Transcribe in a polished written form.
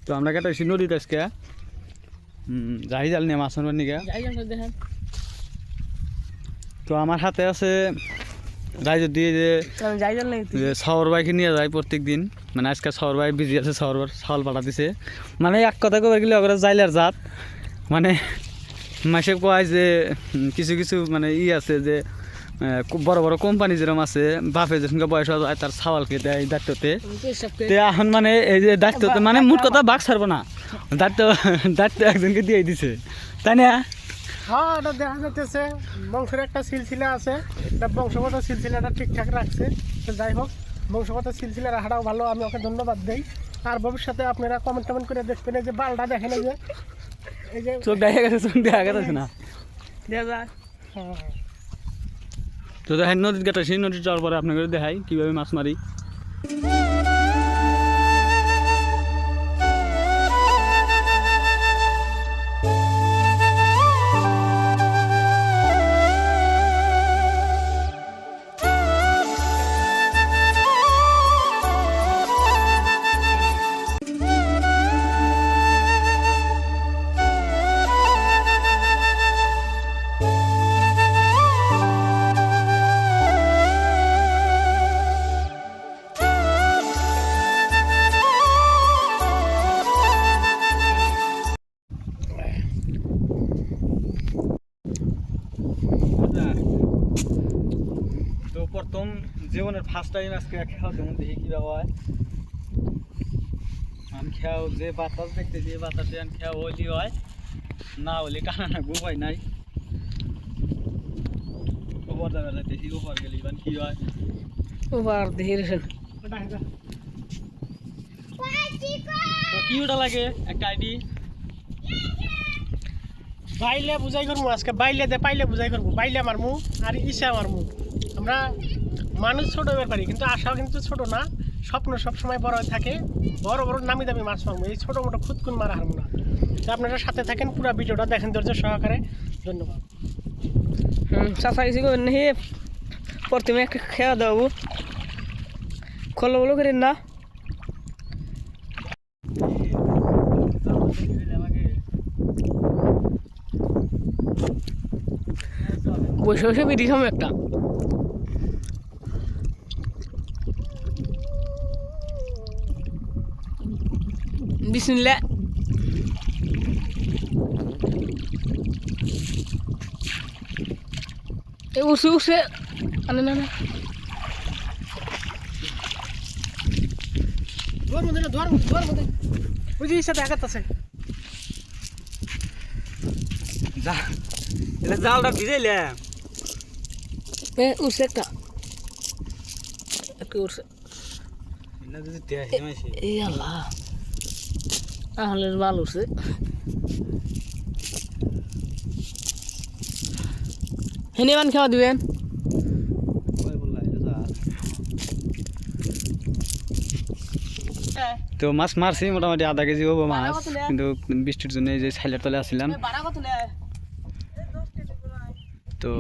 তো আমরা কাটাইছি নদীতে আজকে জাহি জাল নিয়ে মাছ মারবার নিকে। তো আমার হাতে আছে রাইজর দিয়ে যে শহর বাইকে নিয়ে যায় প্রত্যেক দিন, মানে আজকে শহর বাইক বিজি আছে, শহর চাউল পাঠা দিছে। মানে এক কথা কবার গেলে ওরা জাইলার জাত, মানে মাসে কয় যে কিছু কিছু মানে আছে যে বড় বড় কোম্পানি যেরকম আছে বাপে যখন বয়স হয় তার ছাওয়ালকে দেয় দায়িত্বতে। এখন মানে এই যে দায়িত্বতে মানে মোট কথা বাঘ ছাড়বো না, দায়িত্ব একজনকে দিয়ে দিছে, তাই না? হ্যাঁ, এটা দেখা যাচ্ছে বংশের একটা সিলসিলা আছে, বংশগত সিলসিলাটা ঠিকঠাক রাখছে। তো যাই হোক, বংশগত সিলসিলা রাখাটাও ভালো, আমি ওকে ধন্যবাদ দিই। আর ভবিষ্যতে আপনারা কমেন্ট করে দেখবেন যে বালটা দেখেন, যে এই যে চোখ দেখা গেছে, চোখ দেখা গেছে না দেখা যায়। হ্যাঁ, তো দেখেন নদীর কাটাইছি, নদীর যাওয়ার পরে আপনাকে দেখাই কীভাবে মাছ মারি। তো প্রথম জীবনের ফার্স্ট টাইম আজকে খেয়াও যেমন দেখি কীভাবে হয়। আমি খেয়াও যে বাতাস দেখতে যে বাতাসে আমি খেয়াও হইলি হয়, না হলে টানা না গোপাই নাই। ওপর যাবে দেখি ওপর গেলি কি হয় ওভার ধীরে কি ওটা লাগে একটা আইডি বাইলে বুঝাই করবো আজকে, বাইলে দে পাইলে বুঝাই করবো, বাইলে মারমু আর ইসা মারমু। আমরা মানুষ ছোট ব্যাপারি, কিন্তু আশাও কিন্তু ছোট না, স্বপ্ন সবসময় বড় হয়ে থাকে। বড় বড় নামি দামি মাছ মারবো, এই ছোটো মোটো খুদকুন মারা হারবো না। তো আপনারা সাথে থাকেন, পুরো ভিডিওটা দেখেন ধৈর্য সহকারে। ধন্যবাদ। চাষা কিছু করবেন না, হে প্রথমে একটা খেয়া দেবো, খোলো বলো করেন না। বসে বসে বিড়ি খাম একটা। বিসমিল্লাহ। এ উঠছে উঠছে, আনে না না ধোয়ার মধ্যে না, ধোয়ার মধ্যে বুঝি সাথে আঘাত আছে। জালটা ভিজাইলে এ উঠছে একটা, একটু উঠছে। এই আল্লাহ, তাহলে ভালো উঠছে। হেনে মান খাওয়া দিবেন। তো মাছ মারছি মোটামুটি আধা কেজি হবো মাছ, কিন্তু বৃষ্টির জন্য এই যে ছাইলের তলে আসছিলাম। তো